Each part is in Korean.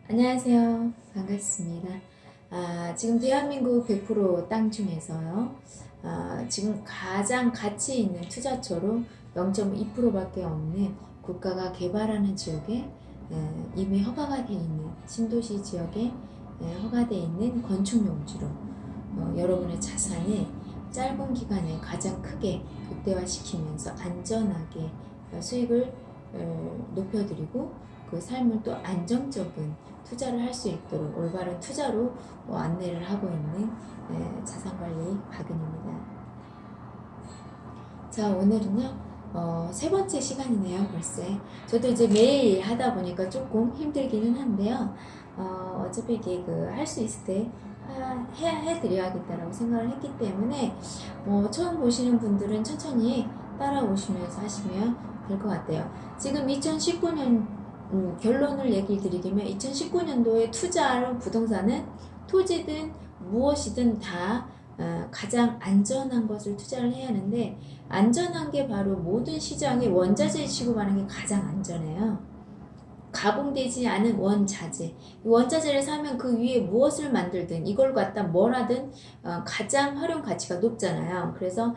안녕하세요. 반갑습니다. 지금 대한민국 100% 땅 중에서요. 지금 가장 가치 있는 투자처로 0.2%밖에 없는 국가가 개발하는 지역에 이미 허가가 되어 있는 신도시 지역에 허가되어 있는 건축용지로 여러분의 자산을 짧은 기간에 가장 크게 극대화시키면서 안전하게 수익을 높여드리고 그 삶을 또 안정적인 투자를 할 수 있도록 올바른 투자로 안내를 하고 있는 자산관리 박은입니다. 자, 오늘은요 세 번째 시간이네요. 벌써 저도 이제 매일 하다 보니까 조금 힘들기는 한데요. 어차피 이게 할 수 있을 때 해드려야겠다라고 생각을 했기 때문에 처음 보시는 분들은 천천히 따라오시면서 하시면 될 것 같아요. 지금 2019년 결론을 얘기를 드리면 2019년도에 투자로 부동산은 토지든 무엇이든 다 가장 안전한 것을 투자를 해야 하는데, 안전한 게 바로 모든 시장에 원자재 취급하는 게 가장 안전해요. 가공되지 않은 원자재, 원자재를 사면 그 위에 무엇을 만들든 이걸 갖다 뭘 하든 가장 활용 가치가 높잖아요. 그래서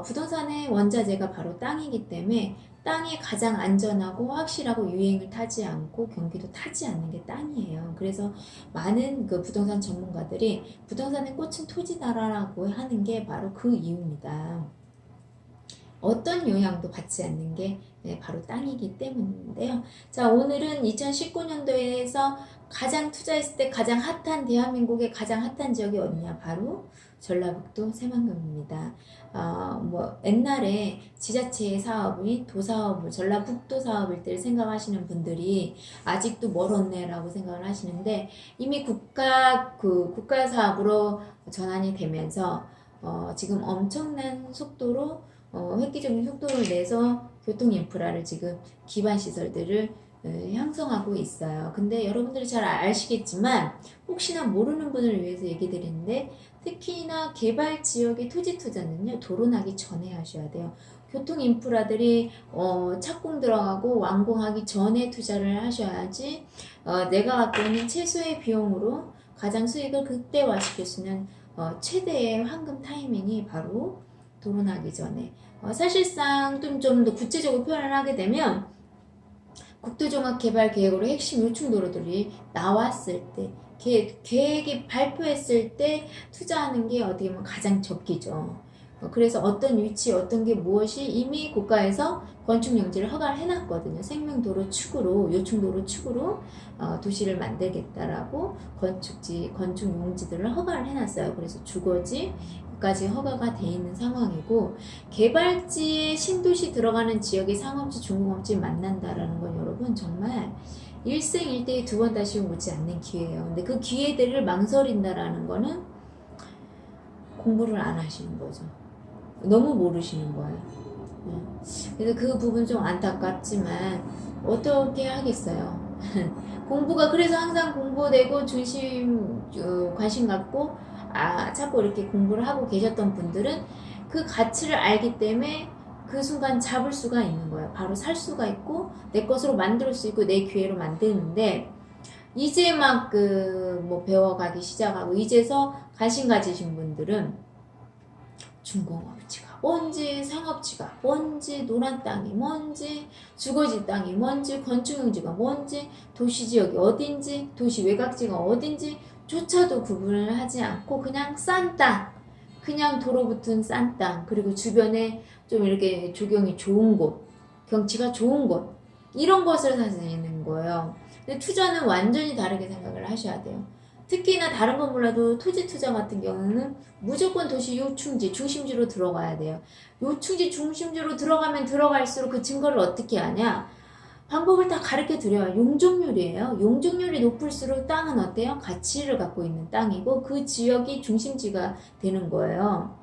부동산의 원자재가 바로 땅이기 때문에 땅이 가장 안전하고 확실하고 유행을 타지 않고 경기도 타지 않는 게 땅이에요. 그래서 많은 그 부동산 전문가들이 부동산의 꽃은 토지다라고 하는 게 바로 그 이유입니다. 어떤 영향도 받지 않는 게 바로 땅이기 때문인데요. 자, 오늘은 2019년도에서 가장 투자했을 때 가장 핫한 대한민국의 가장 핫한 지역이 어디냐? 바로 전라북도 새만금입니다. 옛날에 지자체의 사업이 도사업을 전라북도 사업일 때를 생각하시는 분들이 아직도 멀었네라고 생각을 하시는데, 이미 국가 사업으로 전환이 되면서 지금 엄청난 속도로 획기적인 속도를 내서 교통 인프라를 지금 기반 시설들을 형성하고 있어요. 근데 여러분들이 잘 아시겠지만 혹시나 모르는 분을 위해서 얘기 드리는데, 특히나 개발 지역의 토지 투자는요 도로 나기 전에 하셔야 돼요. 교통 인프라들이 착공 들어가고 완공하기 전에 투자를 하셔야지 내가 갖고 있는 최소의 비용으로 가장 수익을 극대화시킬 수 있는 최대의 황금 타이밍이 바로 도로 나기 전에. 사실상 좀 더 구체적으로 표현을 하게 되면 국토종합개발계획으로 핵심 요충도로들이 나왔을 때, 계획이 발표했을 때 투자하는 게 어떻게 보면 가장 적기죠. 그래서 어떤 위치, 어떤 게 무엇이 이미 국가에서 건축용지를 허가를 해놨거든요. 생명도로 축으로, 요충도로 축으로 도시를 만들겠다라고 건축용지들을 허가를 해놨어요. 그래서 주거지, 까지 허가가 돼 있는 상황이고, 개발지에 신도시 들어가는 지역의 상업지, 중공업지 만난다라는 건 여러분 정말 일생일대에 두 번 다시 오지 않는 기회예요. 근데 그 기회들을 망설인다라는 거는 공부를 안 하시는 거죠. 너무 모르시는 거예요. 그래서 그 부분 좀 안타깝지만 어떻게 하겠어요. 공부가 그래서 항상 공부되고 관심 갖고 자꾸 이렇게 공부를 하고 계셨던 분들은 그 가치를 알기 때문에 그 순간 잡을 수가 있는 거예요. 바로 살 수가 있고 내 것으로 만들 수 있고 내 기회로 만드는데, 이제 막 배워가기 시작하고 이제서 관심 가지신 분들은 중공업지가 뭔지, 상업지가 뭔지, 노란 땅이 뭔지, 주거지 땅이 뭔지, 건축용지가 뭔지, 도시지역이 어딘지, 도시 외곽지가 어딘지 조차도 구분을 하지 않고 그냥 싼 땅, 그냥 도로 붙은 싼 땅, 그리고 주변에 좀 이렇게 조경이 좋은 곳, 경치가 좋은 곳, 이런 것을 사시는 거예요. 근데 투자는 완전히 다르게 생각을 하셔야 돼요. 특히나 다른 건 몰라도 토지 투자 같은 경우는 무조건 도시 요충지, 중심지로 들어가야 돼요. 요충지, 중심지로 들어가면 들어갈수록 그 증거를 어떻게 하냐? 방법을 다 가르쳐 드려요. 용적률이에요. 용적률이 높을수록 땅은 어때요? 가치를 갖고 있는 땅이고 그 지역이 중심지가 되는 거예요.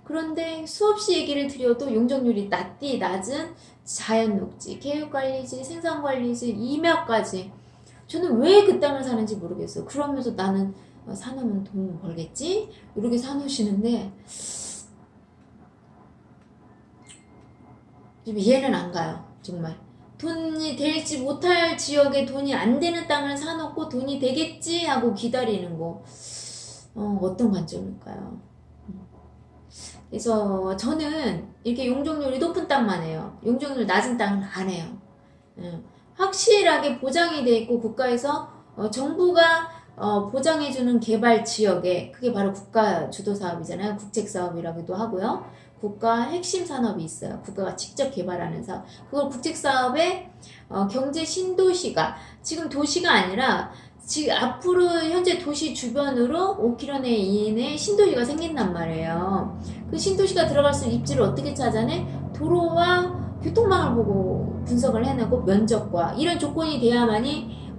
그런데 수없이 얘기를 드려도 용적률이 낮은 자연녹지, 계획관리지, 생산관리지, 임야까지, 저는 왜 그 땅을 사는지 모르겠어요. 그러면서 나는 사놓으면 돈 벌겠지? 이렇게 사놓으시는데 좀 이해는 안 가요. 정말 돈이 될지 못할 지역에 돈이 안 되는 땅을 사놓고 돈이 되겠지 하고 기다리는 거 어떤 관점일까요? 그래서 저는 이렇게 용적률이 높은 땅만 해요. 용적률 낮은 땅은 안 해요. 확실하게 보장이 돼 있고 국가에서 정부가 보장해주는 개발 지역에, 그게 바로 국가 주도 사업이잖아요. 국책 사업이라고도 하고요. 국가 핵심 산업이 있어요. 국가가 직접 개발하는 사업. 그걸 국책 사업에 경제 신도시가, 지금 도시가 아니라 지금 앞으로 현재 도시 주변으로 5km 이내에 신도시가 생긴단 말이에요. 그 신도시가 들어갈 수 있는 입지를 어떻게 찾아내? 도로와 교통망을 보고 분석을 해내고 면적과 이런 조건이 돼야만이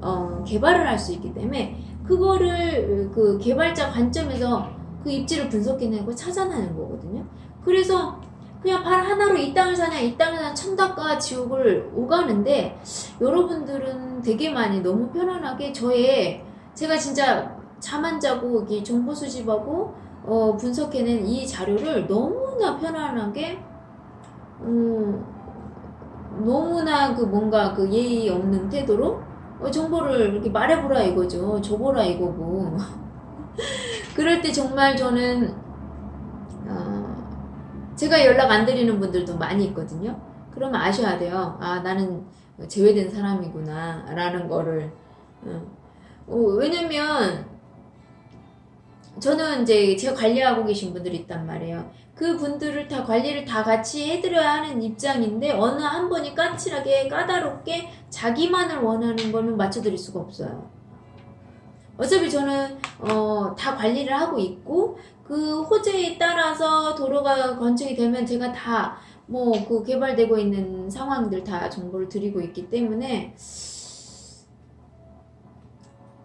개발을 할 수 있기 때문에 그거를 그 개발자 관점에서 그 입지를 분석해내고 찾아내는 거거든요. 그래서 그냥 발 하나로 이 땅을 사냐 이 땅을 사냐 천당과 지옥을 오가는데, 여러분들은 되게 많이 너무 편안하게 제가 진짜 잠 안 자고 이게 정보 수집하고 분석해낸 이 자료를 너무나 편안하게 너무나 그 뭔가 그 예의 없는 태도로 정보를 이렇게 말해보라 이거죠. 줘보라 이거고. 그럴 때 정말 저는 제가 연락 안 드리는 분들도 많이 있거든요. 그러면 아셔야 돼요. 아, 나는 제외된 사람이구나 라는 거를. 왜냐면 저는 이제 제가 관리하고 계신 분들이 있단 말이에요. 그 분들을 다 관리를 다 같이 해드려야 하는 입장인데 어느 한 분이 까칠하게 까다롭게 자기만을 원하는 거는 맞춰드릴 수가 없어요. 어차피 저는 다 관리를 하고 있고 그 호재에 따라서 도로가 건축이 되면 제가 다 뭐 그 개발되고 있는 상황들 다 정보를 드리고 있기 때문에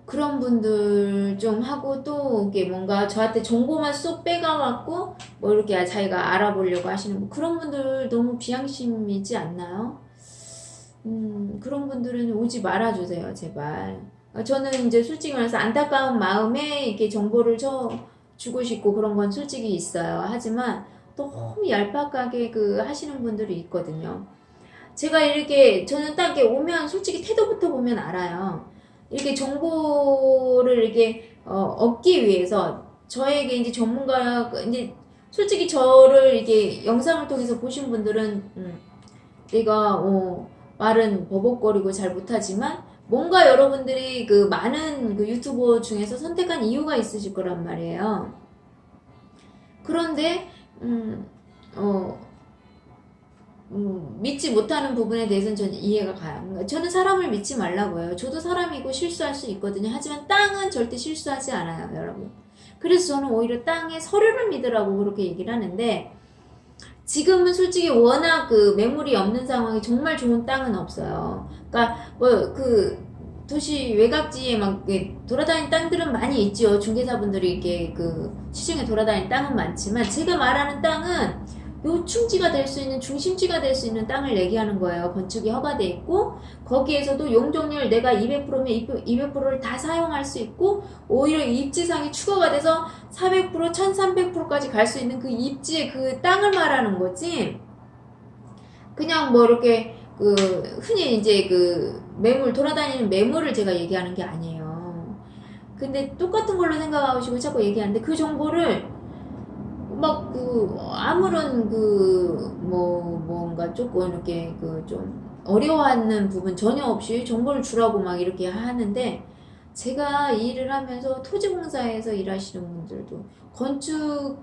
그런 분들 좀 하고, 또 이게 뭔가 저한테 정보만 쏙 빼가갖고 뭐 이렇게 자기가 알아보려고 하시는 뭐 그런 분들 너무 비양심이지 않나요? 그런 분들은 오지 말아주세요, 제발. 저는 이제 솔직히 말해서 안타까운 마음에 이렇게 정보를 주고 싶고 그런 건 솔직히 있어요. 하지만 너무 얄팍하게 하시는 분들이 있거든요. 제가 이렇게, 저는 딱 이렇게 오면 솔직히 태도부터 보면 알아요. 이렇게 정보를 이렇게 얻기 위해서 저에게 이제 전문가가 이제 솔직히 저를 이렇게 영상을 통해서 보신 분들은 내가 말은 버벅거리고 잘 못하지만 뭔가 여러분들이 그 많은 그 유튜버 중에서 선택한 이유가 있으실 거란 말이에요. 그런데 믿지 못하는 부분에 대해서는 저는 이해가 가요. 저는 사람을 믿지 말라고 해요. 저도 사람이고 실수할 수 있거든요. 하지만 땅은 절대 실수하지 않아요, 여러분. 그래서 저는 오히려 땅의 서류를 믿으라고 그렇게 얘기를 하는데, 지금은 솔직히 워낙 그 매물이 없는 상황에 정말 좋은 땅은 없어요. 그러니까 뭐 도시 외곽지에 막 돌아다니는 땅들은 많이 있죠. 중개사분들이 이렇게 시중에 돌아다니는 땅은 많지만, 제가 말하는 땅은 요충지가 될 수 있는, 중심지가 될 수 있는 땅을 얘기하는 거예요. 건축이 허가돼 있고 거기에서도 용적률 내가 200%면 200%를 다 사용할 수 있고, 오히려 입지상이 추가가 돼서 400%, 1300%까지 갈 수 있는 그 입지의 그 땅을 말하는 거지, 그냥 뭐 이렇게 흔히 이제 매물, 돌아다니는 매물을 제가 얘기하는 게 아니에요. 근데 똑같은 걸로 생각하시고 자꾸 얘기하는데, 그 정보를 막 아무런 뭔가 조금 이렇게 좀 어려워하는 부분 전혀 없이 정보를 주라고 막 이렇게 하는데, 제가 이 일을 하면서 토지공사에서 일하시는 분들도, 건축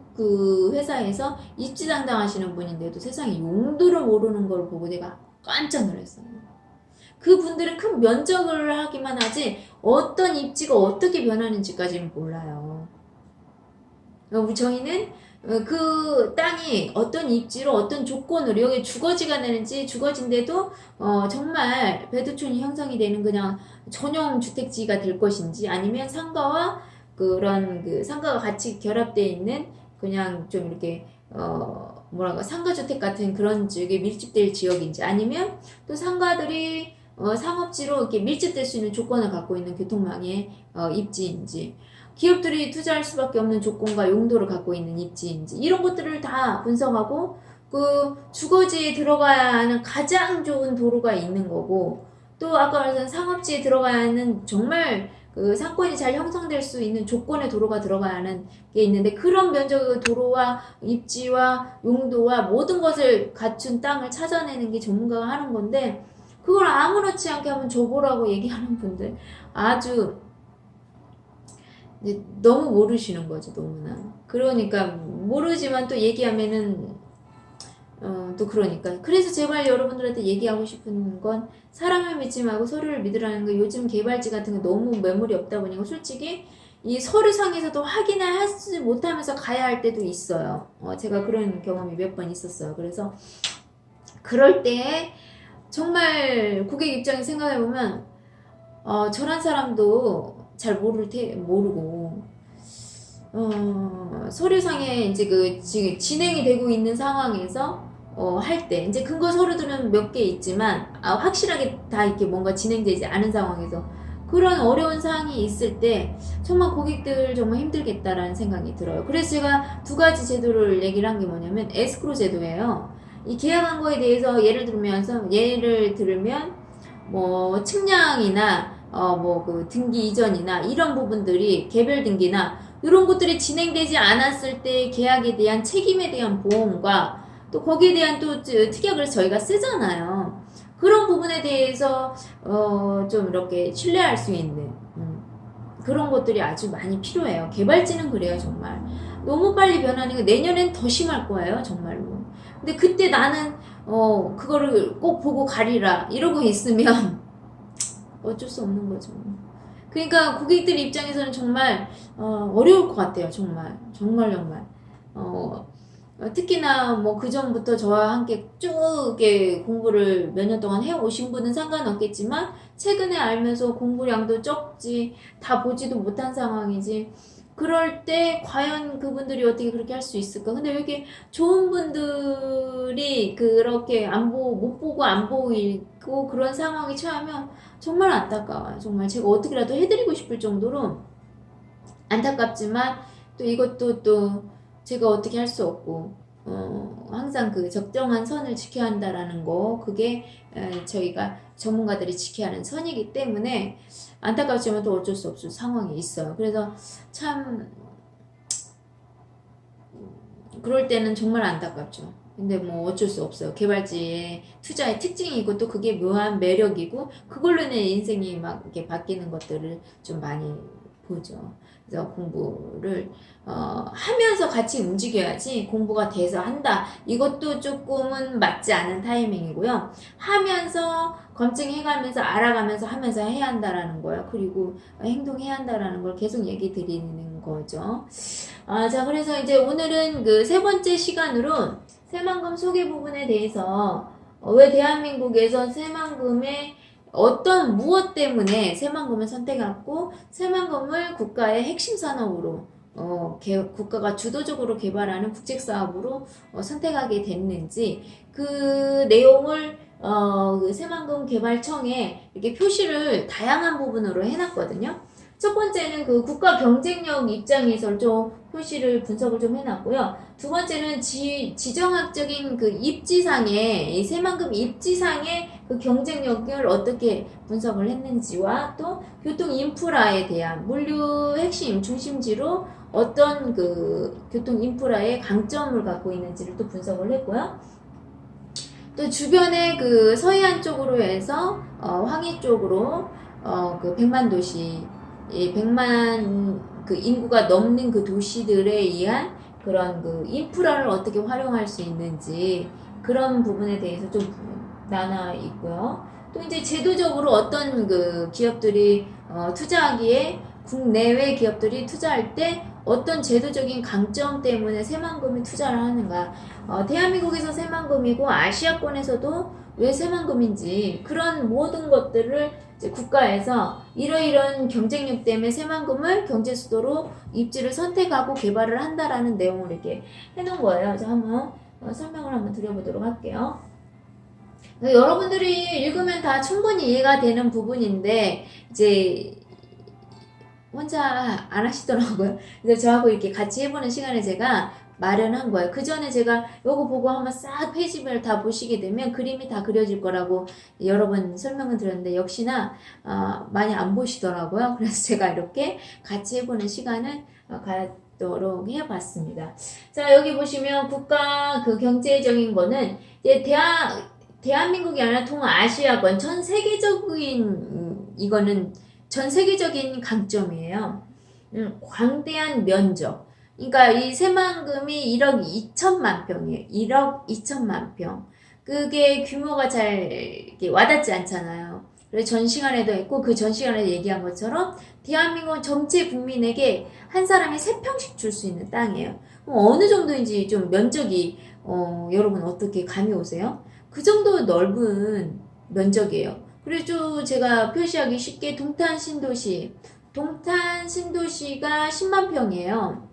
회사에서 입지 담당하시는 분인데도 세상에 용도를 모르는 걸 보고 내가 깜짝 놀랐어요. 그 분들은 큰 면적을 하기만 하지 어떤 입지가 어떻게 변하는지까지는 몰라요. 저희는 그 땅이 어떤 입지로 어떤 조건으로 여기 주거지가 되는지, 주거지인데도 정말 배두촌이 형성이 되는 그냥 전용 주택지가 될 것인지, 아니면 상가와 그런 상가가 같이 결합되어 있는 그냥 좀 이렇게 상가주택 같은 그런 지역에 밀집될 지역인지, 아니면 또 상가들이 상업지로 이렇게 밀집될 수 있는 조건을 갖고 있는 교통망의 입지인지, 기업들이 투자할 수밖에 없는 조건과 용도를 갖고 있는 입지인지, 이런 것들을 다 분석하고 그 주거지에 들어가야 하는 가장 좋은 도로가 있는 거고, 또 아까 말한 상업지에 들어가야 하는 정말 그 상권이 잘 형성될 수 있는 조건의 도로가 들어가야 하는 게 있는데, 그런 면적의 도로와 입지와 용도와 모든 것을 갖춘 땅을 찾아내는 게 전문가가 하는 건데, 그걸 아무렇지 않게 한번 줘보라고 얘기하는 분들 아주 너무 모르시는 거죠, 너무나. 그러니까 모르지만 또 얘기하면은 또 그러니까. 그래서 제발 여러분들한테 얘기하고 싶은 건, 사람을 믿지 말고 서류를 믿으라는 거. 요즘 개발지 같은 거 너무 매물이 없다 보니까 솔직히 이 서류상에서도 확인을 하지 못하면서 가야 할 때도 있어요. 제가 그런 경험이 몇 번 있었어요. 그래서 그럴 때 정말 고객 입장에 생각해보면 저런 사람도 잘 모르고 서류상에 이제 그 지금 진행이 되고 있는 상황에서 할 때 이제 근거 서류들은 몇 개 있지만 확실하게 다 이렇게 뭔가 진행되지 않은 상황에서 그런 어려운 사항이 있을 때 정말 고객들 정말 힘들겠다라는 생각이 들어요. 그래서 제가 두 가지 제도를 얘기를 한 게 뭐냐면 에스크로 제도예요. 이 계약한 거에 대해서 예를 들면 뭐 측량이나 뭐 그 등기 이전이나 이런 부분들이 개별 등기나 이런 것들이 진행되지 않았을 때 계약에 대한 책임에 대한 보험과 또 거기에 대한 또 특약을 저희가 쓰잖아요. 그런 부분에 대해서 좀 이렇게 신뢰할 수 있는 그런 것들이 아주 많이 필요해요. 개발지는 그래요, 정말. 너무 빨리 변하는 게 내년엔 더 심할 거예요, 정말로. 근데 그때 나는 그거를 꼭 보고 가리라 이러고 있으면 어쩔 수 없는 거죠. 그러니까 고객들 입장에서는 정말 어려울 것 같아요. 정말 특히나 뭐 그 전부터 저와 함께 쭉 이렇게 공부를 몇 년 동안 해오신 분은 상관없겠지만, 최근에 알면서 공부량도 적지, 다 보지도 못한 상황이지, 그럴 때 과연 그분들이 어떻게 그렇게 할 수 있을까? 근데 왜 이렇게 좋은 분들이 그렇게 못 보고 안 보이고 그런 상황에 처하면 정말 안타까워요. 정말 제가 어떻게라도 해드리고 싶을 정도로 안타깝지만, 또 이것도 또 제가 어떻게 할 수 없고, 항상 그 적정한 선을 지켜야 한다라는 거, 그게 저희가 전문가들이 지켜야 하는 선이기 때문에 안타깝지만 또 어쩔 수 없을 상황이 있어요. 그래서 참 그럴 때는 정말 안타깝죠. 근데 뭐 어쩔 수 없어요. 개발지의 투자의 특징이고 또 그게 묘한 매력이고, 그걸로 내 인생이 막 이렇게 바뀌는 것들을 좀 많이 보죠. 그래서 공부를 하면서 같이 움직여야지, 공부가 돼서 한다 이것도 조금은 맞지 않은 타이밍이고요. 하면서 검증해가면서 알아가면서 하면서 해야 한다라는 거예요. 그리고 행동해야 한다라는 걸 계속 얘기 드리는 거죠. 자, 그래서 이제 오늘은 그 세 번째 시간으로 새만금 소개 부분에 대해서 왜 대한민국에서 새만금의 무엇 때문에 새만금을 선택했고, 새만금을 국가의 핵심 산업으로 국가가 주도적으로 개발하는 국책사업으로 선택하게 됐는지, 그 내용을 그 새만금 개발청에 이렇게 표시를 다양한 부분으로 해놨거든요. 첫 번째는 그 국가 경쟁력 입장에서 좀 표시를 분석을 좀 해놨고요. 두 번째는 지정학적인 그 입지상의, 새만금 입지상의 그 경쟁력을 어떻게 분석을 했는지와, 또 교통 인프라에 대한 물류 핵심 중심지로 어떤 그 교통 인프라의 강점을 갖고 있는지를 또 분석을 했고요. 또 주변에 그 서해안 쪽으로 해서 황해 쪽으로 그 100만 도시, 100만 그 인구가 넘는 그 도시들에 의한 그런 그 인프라를 어떻게 활용할 수 있는지, 그런 부분에 대해서 좀 나눠 있고요. 또 이제 제도적으로 어떤 그 기업들이 투자하기에, 국내외 기업들이 투자할 때 어떤 제도적인 강점 때문에 새만금에 투자를 하는가, 대한민국에서 새만금이고 아시아권에서도 왜 새만금인지, 그런 모든 것들을 이제 국가에서 이러이런 경쟁력 때문에 새만금을 경제수도로 입지를 선택하고 개발을 한다라는 내용을 이렇게 해놓은 거예요. 그래서 한번 설명을 한번 드려보도록 할게요. 여러분들이 읽으면 다 충분히 이해가 되는 부분인데 이제 혼자 안 하시더라고요. 그래서 저하고 이렇게 같이 해보는 시간에 제가 마련한 거예요. 그 전에 제가 요거 보고 한번 싹 페이지별 다 보시게 되면 그림이 다 그려질 거라고 여러 번 설명을 드렸는데 역시나 많이 안 보시더라고요. 그래서 제가 이렇게 같이 해보는 시간을 갖도록 해봤습니다. 자, 여기 보시면 국가 그 경제적인 거는 이제 대한민국이 아니라 동아시아권 전 세계적인 이거는 전 세계적인 강점이에요. 광대한 면적. 그러니까 이 새만금이 1억 2천만 평이에요. 1억 2천만 평. 그게 규모가 잘 이렇게 와닿지 않잖아요. 그래서 전 시간에도 했고 그 전 시간에 얘기한 것처럼 대한민국 전체 국민에게 한 사람이 3평씩 줄 수 있는 땅이에요. 어느 정도인지 좀 면적이 여러분 어떻게 감이 오세요? 그 정도 넓은 면적이에요. 그리고 제가 표시하기 쉽게 동탄 신도시가 10만 평이에요.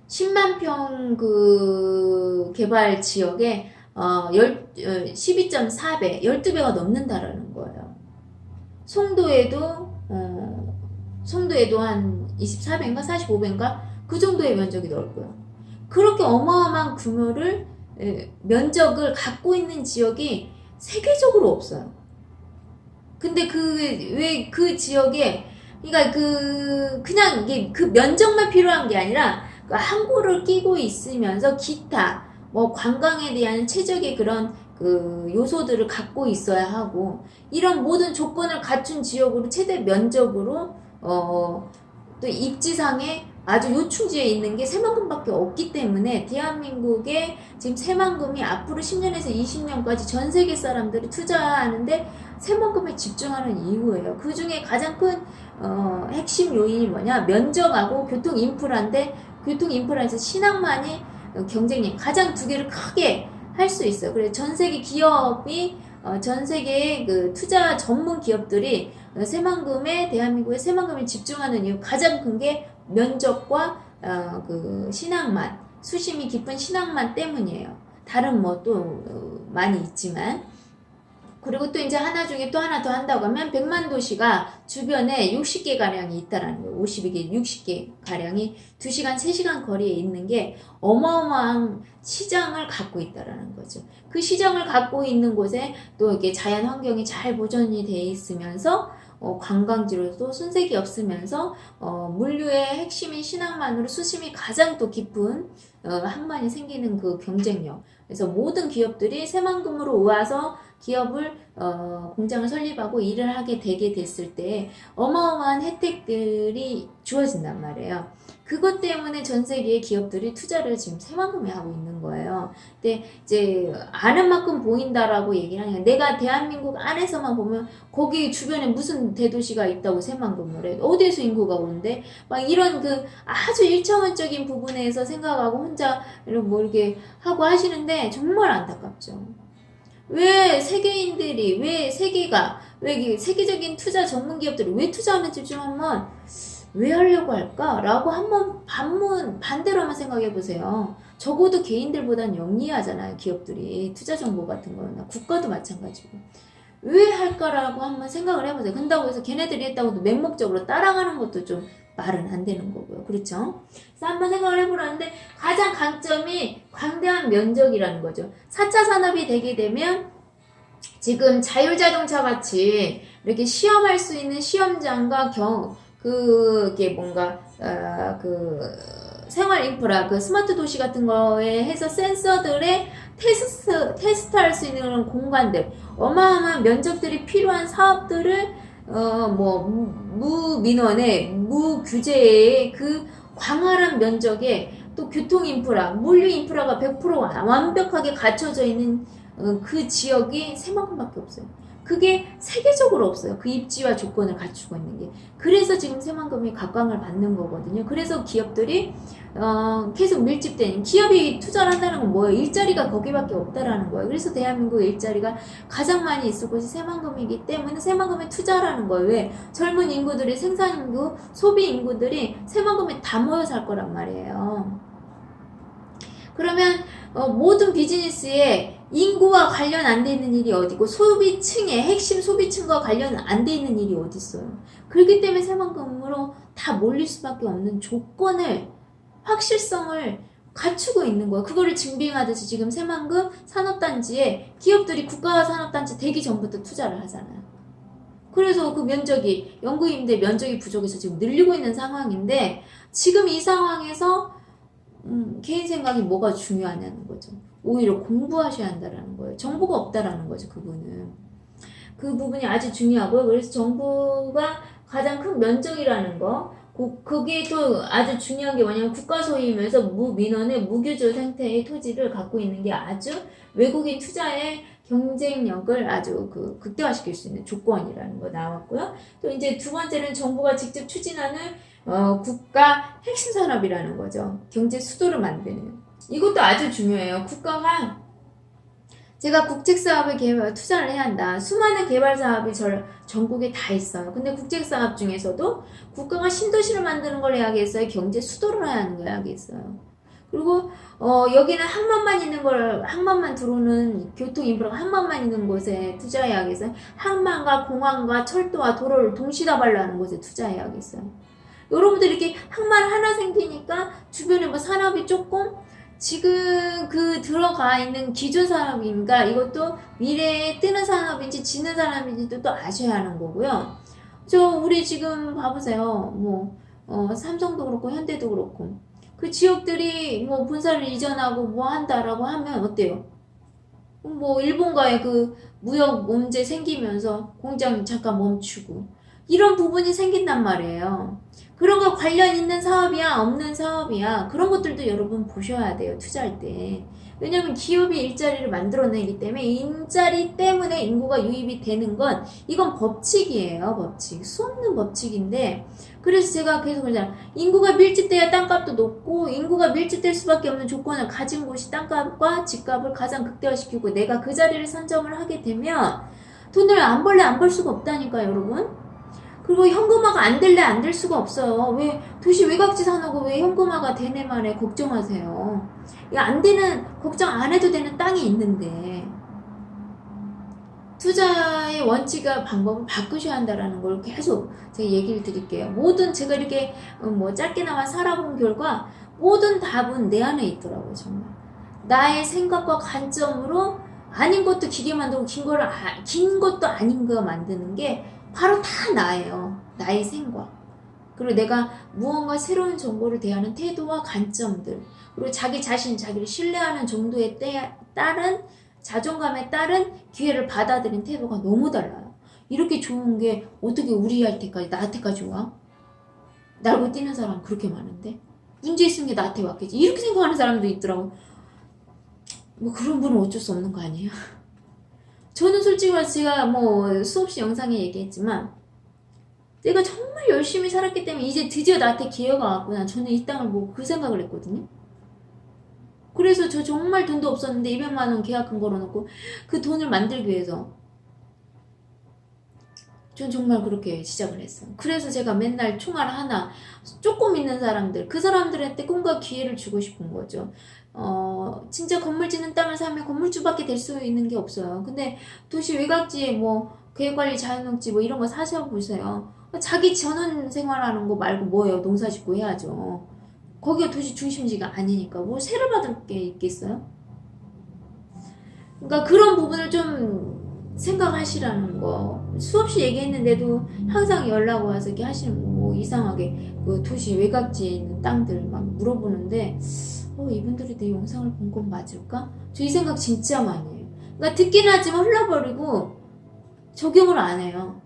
10만 평 그 개발 지역에 12.4배, 12배가 넘는다라는 거예요. 송도에도 한 24배인가 45배인가 그 정도의 면적이 넓고요. 그렇게 어마어마한 규모를 면적을 갖고 있는 지역이 세계적으로 없어요. 근데 왜 그 지역에 그러니까 그냥 이게 그 면적만 필요한 게 아니라 그 항구를 끼고 있으면서 기타 뭐 관광에 대한 최적의 그런 그 요소들을 갖고 있어야 하고 이런 모든 조건을 갖춘 지역으로 최대 면적으로 또 입지상에 아주 요충지에 있는 게 새만금밖에 없기 때문에 대한민국의 지금 새만금이 앞으로 10년에서 20년까지 전 세계 사람들이 투자하는데 새만금에 집중하는 이유예요. 그 중에 가장 큰 핵심 요인이 뭐냐? 면적하고 교통 인프라인데 교통 인프라에서 신항만이 경쟁력 가장 두 개를 크게 할 수 있어요. 그래서 전 세계 기업이 전 세계의 그 투자 전문 기업들이 대한민국의 새만금에 집중하는 이유 가장 큰 게 면적과 그 신항만 수심이 깊은 신항만 때문이에요. 다른 뭐 또 많이 있지만. 그리고 또 이제 하나 중에 또 하나 더 한다고 하면 100만 도시가 주변에 60개 가량이 있다라는 거예요. 52개, 60개 가량이 2시간, 3시간 거리에 있는 게 어마어마한 시장을 갖고 있다라는 거죠. 그 시장을 갖고 있는 곳에 또 이게 자연 환경이 잘 보존이 돼 있으면서 관광지로도 손색이 없으면서 물류의 핵심인 신항만으로 수심이 가장 또 깊은 항만이 생기는 그 경쟁력. 그래서 모든 기업들이 새만금으로 와서 기업을 공장을 설립하고 일을 하게 되게 됐을 때 어마어마한 혜택들이 주어진단 말이에요. 그것 때문에 전 세계의 기업들이 투자를 지금 새만금에 하고 있는 거예요. 근데 이제 아는 만큼 보인다라고 얘기를 하니까 내가 대한민국 안에서만 보면 거기 주변에 무슨 대도시가 있다고 새만금을 해. 어디에서 인구가 오는데 막 이런 그 아주 일차원적인 부분에서 생각하고 혼자 뭐 이렇게 하고 하시는데 정말 안타깝죠. 왜 세계인들이 왜 세계적인 투자 전문 기업들이 왜 투자하는지 좀 한번 왜 하려고 할까? 라고 한번 반대로 한번 생각해 보세요. 적어도 개인들보단 영리하잖아요, 기업들이. 투자 정보 같은 거나 국가도 마찬가지고. 왜 할까라고 한번 생각을 해보세요. 근다고 해서 걔네들이 했다고 맹목적으로 따라가는 것도 좀 말은 안 되는 거고요. 그렇죠? 그래서 한번 생각을 해보라는데 가장 강점이 광대한 면적이라는 거죠. 4차 산업이 되게 되면 지금 자율자동차 같이 이렇게 시험할 수 있는 시험장과 그게 뭔가 그 생활 인프라 그 스마트 도시 같은 거에 해서 센서들의 테스트할 수 있는 그런 공간들 어마어마한 면적들이 필요한 사업들을 뭐 무민원의 무규제의 그 광활한 면적에 또 교통 인프라 물류 인프라가 100% 완벽하게 갖춰져 있는 그 지역이 새만금밖에 없어요. 그게 세계적으로 없어요. 그 입지와 조건을 갖추고 있는 게. 그래서 지금 새만금이 각광을 받는 거거든요. 그래서 기업들이 계속 밀집되는 기업이 투자를 한다는 건 뭐예요? 일자리가 거기밖에 없다라는 거예요. 그래서 대한민국의 일자리가 가장 많이 있을 곳이 새만금이기 때문에 새만금에 투자라는 거예요. 왜? 젊은 인구들이 생산인구, 소비 인구들이 새만금에 다 모여 살 거란 말이에요. 그러면 모든 비즈니스에 인구와 관련 안 돼 있는 일이 어디고 소비층의 핵심 소비층과 관련 안 돼 있는 일이 어디 있어요. 그렇기 때문에 새만금으로 다 몰릴 수밖에 없는 조건을 확실성을 갖추고 있는 거예요. 그거를 증빙하듯이 지금 새만금 산업단지에 기업들이 국가 산업단지 되기 전부터 투자를 하잖아요. 그래서 그 면적이 연구임대 면적이 부족해서 지금 늘리고 있는 상황인데 지금 이 상황에서 개인 생각이 뭐가 중요하냐는 거죠. 오히려 공부하셔야 한다라는 거예요. 정보가 없다라는 거죠. 그 부분이 아주 중요하고요. 그래서 정부가 가장 큰 면적이라는 거 그게 또 아주 중요한 게 뭐냐면 국가 소유이면서 무민원의 무규조 상태의 토지를 갖고 있는 게 아주 외국인 투자의 경쟁력을 아주 극대화시킬 수 있는 조건이라는 거 나왔고요. 또 이제 두 번째는 정부가 직접 추진하는 국가 핵심 산업이라는 거죠. 경제 수도를 만드는. 이것도 아주 중요해요. 국가가 제가 국책사업에 투자를 해야 한다. 수많은 개발사업이 전국에 다 있어요. 근데 국책사업 중에서도 국가가 신도시를 만드는 걸 해야겠어요? 경제 수도를 해야 하는 걸 해야겠어요? 그리고 여기는 항만만 들어오는 교통 인프라가 항만만 있는 곳에 투자해야겠어요? 항만과 공항과 철도와 도로를 동시다발로 하는 곳에 투자해야겠어요? 여러분들 이렇게 항만 하나 생기니까 주변에 뭐 산업이 조금 지금 들어가 있는 기존 산업인가 이것도 미래에 뜨는 산업인지 지는 산업인지도 또 아셔야 하는 거고요. 우리 지금 봐보세요. 삼성도 그렇고 현대도 그렇고 그 지역들이 본사를 이전하고 한다라고 하면 어때요? 일본과의 그 무역 문제 생기면서 공장 잠깐 멈추고 이런 부분이 생긴단 말이에요. 그런 거 관련 있는 사업이야 없는 사업이야 그런 것들도 여러분 보셔야 돼요. 투자할 때. 왜냐면 기업이 일자리를 만들어내기 때문에 일자리 때문에 인구가 유입이 되는 건 이건 법칙이에요. 법칙. 수없는 법칙인데 그래서 제가 계속 그러잖아요. 인구가 밀집돼야 땅값도 높고 인구가 밀집될 수밖에 없는 조건을 가진 곳이 땅값과 집값을 가장 극대화시키고 내가 그 자리를 선점을 하게 되면 돈을 안 벌 수가 없다니까요. 여러분. 그리고 현금화가 안 될 수가 없어요. 왜 도시 외곽지 사놓고 왜 현금화가 되네 말에 걱정하세요. 안 되는 걱정 안 해도 되는 땅이 있는데 투자의 원칙과 방법을 바꾸셔야 한다라는 걸 계속 제가 얘기를 드릴게요. 모든 제가 이렇게 짧게나마 살아본 결과 모든 답은 내 안에 있더라고요. 정말 나의 생각과 관점으로 아닌 것도 길게 만들고 긴 것도 아닌 거 만드는 게 바로 다 나예요. 나의 생각. 그리고 내가 무언가 새로운 정보를 대하는 태도와 관점들. 그리고 자기 자신, 자기를 신뢰하는 정도에 따른 자존감에 따른 기회를 받아들인 태도가 너무 달라요. 이렇게 좋은 게 어떻게 나한테까지 와? 날고 뛰는 사람 그렇게 많은데? 문제 있으면 게 나한테 왔겠지. 이렇게 생각하는 사람도 있더라고. 그런 분은 어쩔 수 없는 거 아니에요? 저는 솔직히 말해서 제가 수없이 영상에 얘기했지만 내가 정말 열심히 살았기 때문에 이제 드디어 나한테 기회가 왔구나. 저는 이 땅을 그 생각을 했거든요. 그래서 저 정말 돈도 없었는데 200만 원 계약금 걸어놓고 그 돈을 만들기 위해서 전 정말 그렇게 시작을 했어요. 그래서 제가 맨날 총알 하나 조금 있는 사람들 그 사람들한테 꿈과 기회를 주고 싶은 거죠. 진짜 건물 짓는 땅을 사면 건물주밖에 될 수 있는 게 없어요. 근데 도시 외곽지에 계획관리 자연농지 이런 거 사셔보세요. 자기 전원 생활하는 거 말고 뭐예요? 농사 짓고 해야죠. 거기가 도시 중심지가 아니니까 세를 받을 게 있겠어요? 그러니까 그런 부분을 좀 생각하시라는 거. 수없이 얘기했는데도 항상 연락 와서 이렇게 하시는 거 이상하게 그 도시 외곽지에 있는 땅들 막 물어보는데 이분들이 내 영상을 본 건 맞을까? 저 이 생각 진짜 많이 해요. 그러니까 듣긴 하지만 흘러버리고 적용을 안 해요.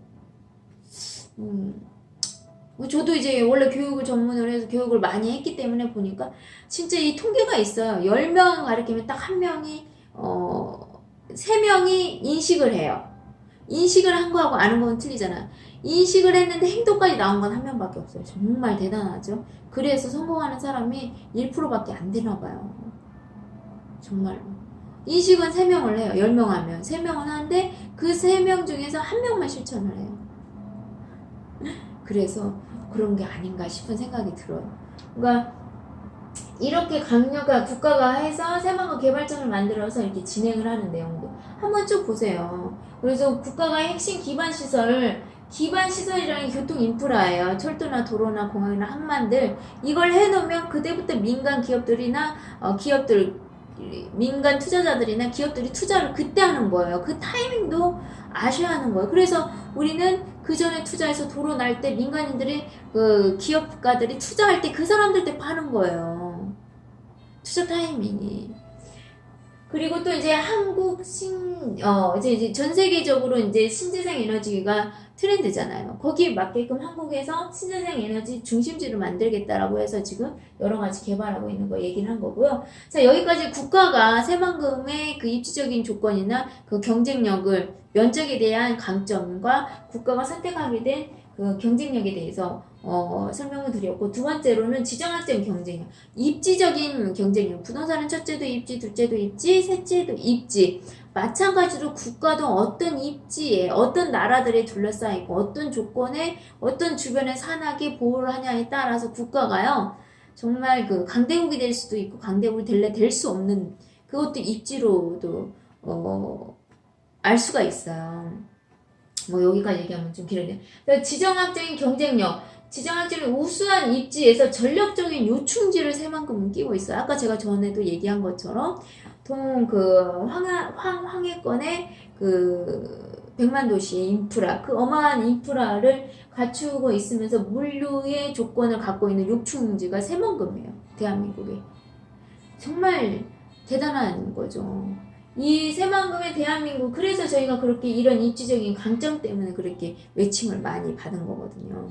저도 이제 원래 교육을 전문으로 해서 교육을 많이 했기 때문에 보니까 진짜 이 통계가 있어요. 10명 가르치면 딱 한 명이 3명이 인식을 해요. 인식을 한 거하고 아는 건 틀리잖아. 인식을 했는데 행동까지 나온 건 한 명밖에 없어요. 정말 대단하죠. 그래서 성공하는 사람이 1%밖에 안 되나 봐요. 정말. 인식은 3명을 해요. 10명 하면. 3명은 하는데 그 3명 중에서 1명만 실천을 해요. 그래서 그런 게 아닌가 싶은 생각이 들어요. 그러니까 이렇게 강력한 국가가 해서 새만금 개발청을 만들어서 이렇게 진행을 하는 내용도 한번 쭉 보세요. 그래서 국가가 핵심 기반 시설을 기반 시설이랑 교통 인프라예요. 철도나 도로나 공항이나 항만들 이걸 해놓으면 그때부터 민간 기업들이나 기업들 민간 투자자들이나 기업들이 투자를 그때 하는 거예요. 그 타이밍도 아셔야 하는 거예요. 그래서 우리는 그 전에 투자해서 도로 날 때 민간인들이 그 기업가들이 투자할 때 그 사람들 때 파는 거예요. 투자 타이밍이. 그리고 또 이제 이제 전 세계적으로 이제 신재생 에너지가 트렌드잖아요. 거기에 맞게끔 한국에서 신재생 에너지 중심지를 만들겠다라고 해서 지금 여러 가지 개발하고 있는 거 얘기를 한 거고요. 자, 여기까지 국가가 새만금의 그 입지적인 조건이나 그 경쟁력을 면적에 대한 강점과 국가가 선택하게 된 그 경쟁력에 대해서 설명을 드렸고, 두 번째로는 지정학적 경쟁력, 입지적인 경쟁력. 부동산은 첫째도 입지, 둘째도 입지, 셋째도 입지. 마찬가지로 국가도 어떤 입지에 어떤 나라들에 둘러싸이고 어떤 조건에 어떤 주변의 산악에 보호를 하냐에 따라서 국가가요 정말 그 강대국이 될 수도 있고 강대국이 될 수 없는 그것도 입지로도 알 수가 있어요. 뭐 여기까지 얘기하면 좀 길어요. 지정학적인 경쟁력, 지정학적인 우수한 입지에서 전력적인 요충지를 새만큼은 끼고 있어요. 아까 제가 전에도 얘기한 것처럼 황해권의 그 100만 도시 인프라, 그 어마한 인프라를 갖추고 있으면서 물류의 조건을 갖고 있는 요충지가 새만금이에요. 대한민국에. 정말 대단한 거죠. 이 새만금의 대한민국, 그래서 저희가 그렇게 이런 입지적인 강점 때문에 그렇게 외침을 많이 받은 거거든요.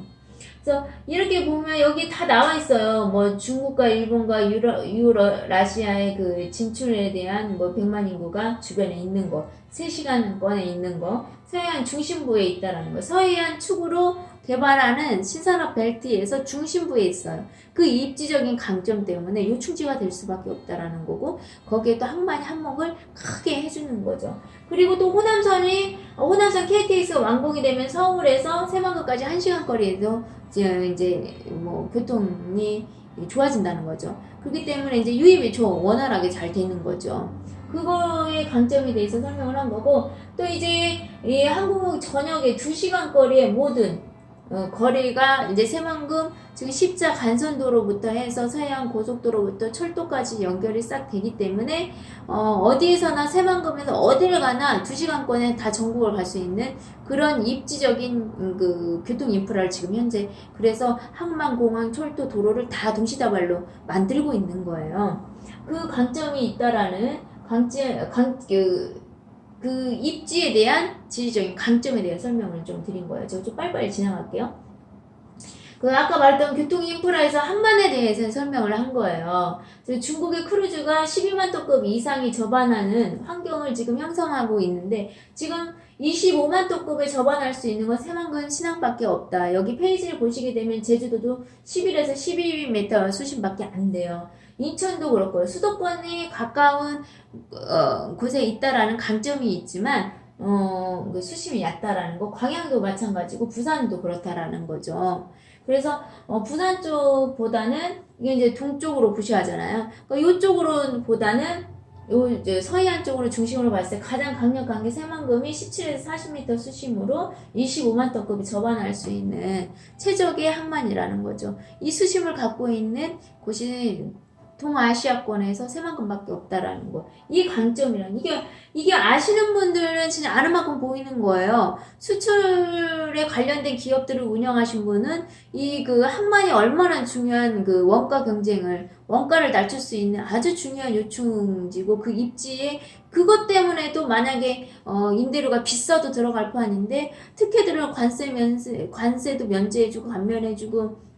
그래서 이렇게 보면 여기 다 나와 있어요. 뭐 중국과 일본과 유러시아의 그 진출에 대한 뭐 100만 인구가 주변에 있는 거, 3시간권에 있는 거, 서해안 중심부에 있다라는 거, 서해안 축으로 개발하는 신산업 벨트에서 중심부에 있어요. 그 입지적인 강점 때문에 요충지가 될 수밖에 없다라는 거고, 거기에 또 항만이 한몫을 크게 해주는 거죠. 그리고 또 호남선 KTX가 완공이 되면 서울에서 새만금까지 1시간 거리에도 이제 뭐 교통이 좋아진다는 거죠. 그렇기 때문에 이제 유입이 원활하게 잘 되는 거죠. 그거의 강점에 대해서 설명을 한 거고, 또 이제 이 한국 전역의 2시간 거리의 모든 거리가 이제 새만금 지금 십자 간선도로부터 해서 서해안 고속도로부터 철도까지 연결이 싹 되기 때문에 어디에서나 새만금에서 어디를 가나 2시간권에 다 전국을 갈 수 있는 그런 입지적인 그 교통 인프라를 지금 현재 그래서 항만, 공항, 철도, 도로를 다 동시다발로 만들고 있는 거예요. 그 강점이 있다라는 그 입지에 대한 지리적인 강점에 대한 설명을 좀 드린 거예요. 제가 좀 빨리빨리 지나갈게요. 그 아까 말했던 교통 인프라에서 항만에 대해서 설명을 한 거예요. 중국의 크루즈가 12만 톤급 이상이 접안하는 환경을 지금 형성하고 있는데, 지금 25만 톤급에 접안할 수 있는 건 새만금 신항밖에 없다. 여기 페이지를 보시게 되면 제주도도 11에서 12m 수심밖에 안 돼요. 인천도 그렇고요. 수도권에 가까운 곳에 있다라는 강점이 있지만 그 수심이 얕다라는 거, 광양도 마찬가지고 부산도 그렇다라는 거죠. 그래서 부산 쪽보다는 이게 이제 동쪽으로 부시하잖아요. 그러니까 이쪽으로 보다는 서해안 쪽으로 중심으로 봤을 때 가장 강력한 게 새만금이 17에서 40m 수심으로 25만 톤급이 접안할 수 있는 최적의 항만이라는 거죠. 이 수심을 갖고 있는 곳이 동아시아권에서 새만금밖에 없다라는 거. 이 강점이란 이게 아시는 분들은 진짜 아는 만큼 보이는 거예요. 수출에 관련된 기업들을 운영하신 분은 이 그 항만이 얼마나 중요한 그 원가를 낮출 수 있는 아주 중요한 요충지고, 그 입지에 그것 때문에도 만약에 임대료가 비싸도 들어갈 판인데 특혜들을 관세도 면제해주고 감면해주고,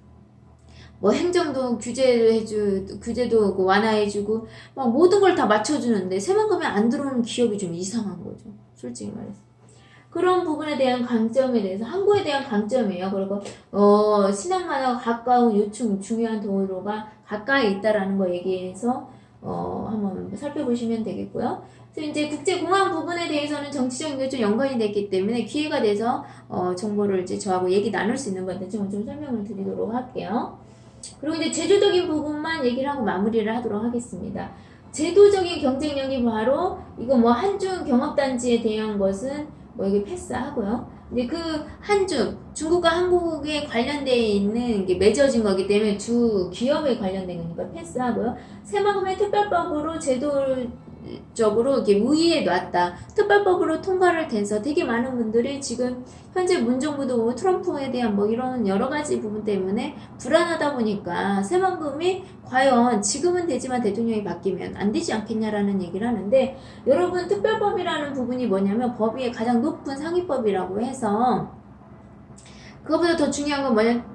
뭐 행정도 규제도 완화해주고 막 모든 걸 다 맞춰주는데 새만금에 안 들어오는 기업이 좀 이상한 거죠. 솔직히 말해서. 그런 부분에 대한 강점에 대해서, 항구에 대한 강점이에요. 그리고 신항만과 가까운 요충 중요한 도로가 가까이 있다라는 거 얘기해서 한번 살펴보시면 되겠고요. 그래서 이제 국제공항 부분에 대해서는 정치적인 게 좀 연관이 됐기 때문에 기회가 돼서 정보를 이제 저하고 얘기 나눌 수 있는 건데 좀 설명을 드리도록 할게요. 그리고 이제 제도적인 부분만 얘기를 하고 마무리를 하도록 하겠습니다. 제도적인 경쟁력이 바로 이거 뭐 한중 경업단지에 대한 것은 뭐 이게 패스하고요. 이제 그 한중, 중국과 한국에 관련돼 있는 게 맺어진 거기 때문에 주 기업에 관련된 거니까 패스하고요. 새만금의 특별법으로 제도적으로 이렇게 우위에 놨다. 특별법으로 통과를 돼서 되게 많은 분들이 지금 현재 문정부도 뭐 트럼프에 대한 뭐 이런 여러 가지 부분 때문에 불안하다 보니까 새만금이 과연 지금은 되지만 대통령이 바뀌면 안 되지 않겠냐라는 얘기를 하는데, 여러분 특별법이라는 부분이 뭐냐면 법위의 가장 높은 상위법이라고 해서, 그것보다 더 중요한 건 뭐냐,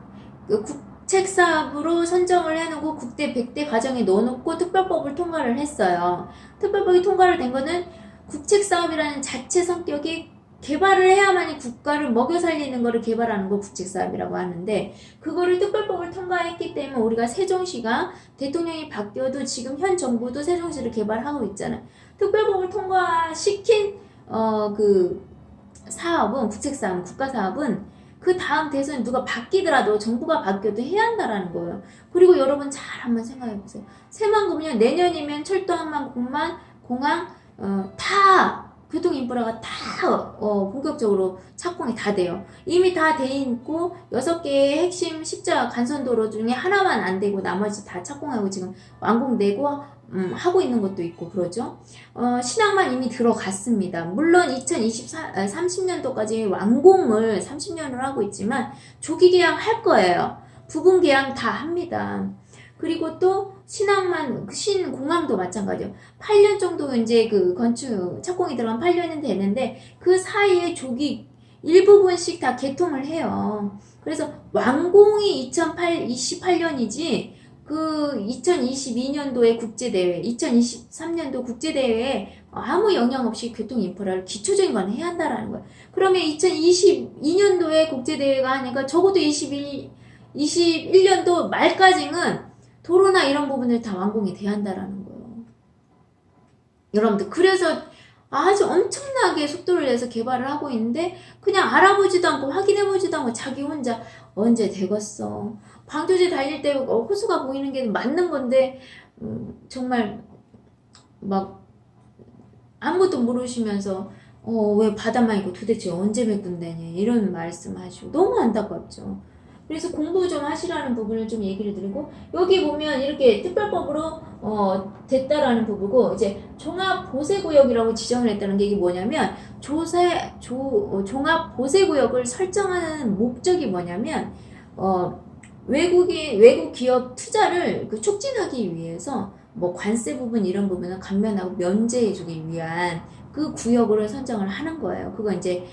그 국책사업으로 선정을 해놓고 국대 100대 과정에 넣어놓고 특별법을 통과를 했어요. 특별법이 통과를 된 거는 국책사업이라는 자체 성격이 개발을 해야만이 국가를 먹여 살리는 거를 개발하는 거 국책사업이라고 하는데, 그거를 특별법을 통과했기 때문에 우리가 세종시가 대통령이 바뀌어도 지금 현 정부도 세종시를 개발하고 있잖아요. 특별법을 통과시킨 그 사업은, 국책사업, 국가사업은 그 다음 대선 누가 바뀌더라도 정부가 바뀌어도 해야 한다라는 거예요. 그리고 여러분 잘 한번 생각해보세요. 새만금이요, 내년이면 철도, 항만, 공항 다 교통 인프라가 다 본격적으로 착공이 다 돼요. 이미 다 돼 있고 6개의 핵심 십자 간선도로 중에 하나만 안 되고 나머지 다 착공하고 지금 완공되고 하고 있는 것도 있고 그러죠. 신항만 이미 들어갔습니다. 물론 30년도까지 완공을 30년을 하고 있지만 조기 개항할 거예요. 부분 개항 다 합니다. 그리고 또 신공항도 마찬가지요. 8년 정도 이제 그 건축 착공이 들어간 8년은 되는데 그 사이에 조기 일부분씩 다 개통을 해요. 그래서 완공이 2028년이지 그 2022년도에 국제대회, 2023년도 국제대회에 아무 영향 없이 교통 인프라를 기초적인 건 해야 한다라는 거예요. 그러면 2022년도에 국제대회가 하니까 적어도 21년도 말까지는 도로나 이런 부분을 다 완공이 돼야 한다라는 거예요. 여러분들, 그래서 아주 엄청나게 속도를 내서 개발을 하고 있는데 그냥 알아보지도 않고 확인해보지도 않고 자기 혼자 언제 되겠어. 방조제 달릴 때 호수가 보이는 게 맞는 건데 정말 막 아무것도 모르시면서 왜 바다만 있고 도대체 언제 메꾼다냐 이런 말씀하시고 너무 안타깝죠. 그래서 공부 좀 하시라는 부분을 좀 얘기를 드리고, 여기 보면 이렇게 특별법으로 됐다라는 부분이고, 이제 종합보세구역이라고 지정을 했다는 게 이게 뭐냐면 종합보세구역을 설정하는 목적이 뭐냐면 외국 기업 투자를 촉진하기 위해서 뭐 관세 부분 이런 부분은 감면하고 면제해주기 위한 그 구역으로 선정을 하는 거예요. 그거 이제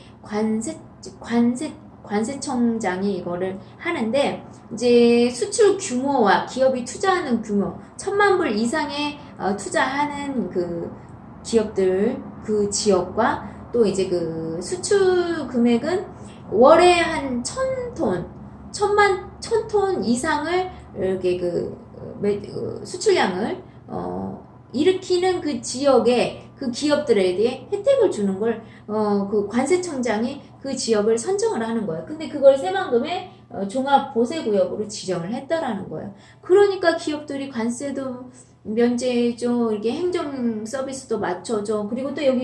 관세청장이 이거를 하는데, 이제 수출 규모와 기업이 투자하는 규모 1,000만 불 이상의 투자하는 그 기업들, 그 지역과 또 이제 그 수출 금액은 월에 한 1,000톤 이상을 이렇게 수출량을 일으키는 그 지역에 그 기업들에 대해 혜택을 주는 걸 그 관세청장이 그 지역을 선정을 하는 거예요. 근데 그걸 새만금의 종합보세구역으로 지정을 했다라는 거예요. 그러니까 기업들이 관세도 면제해줘, 이렇게 행정 서비스도 맞춰줘. 그리고 또 여기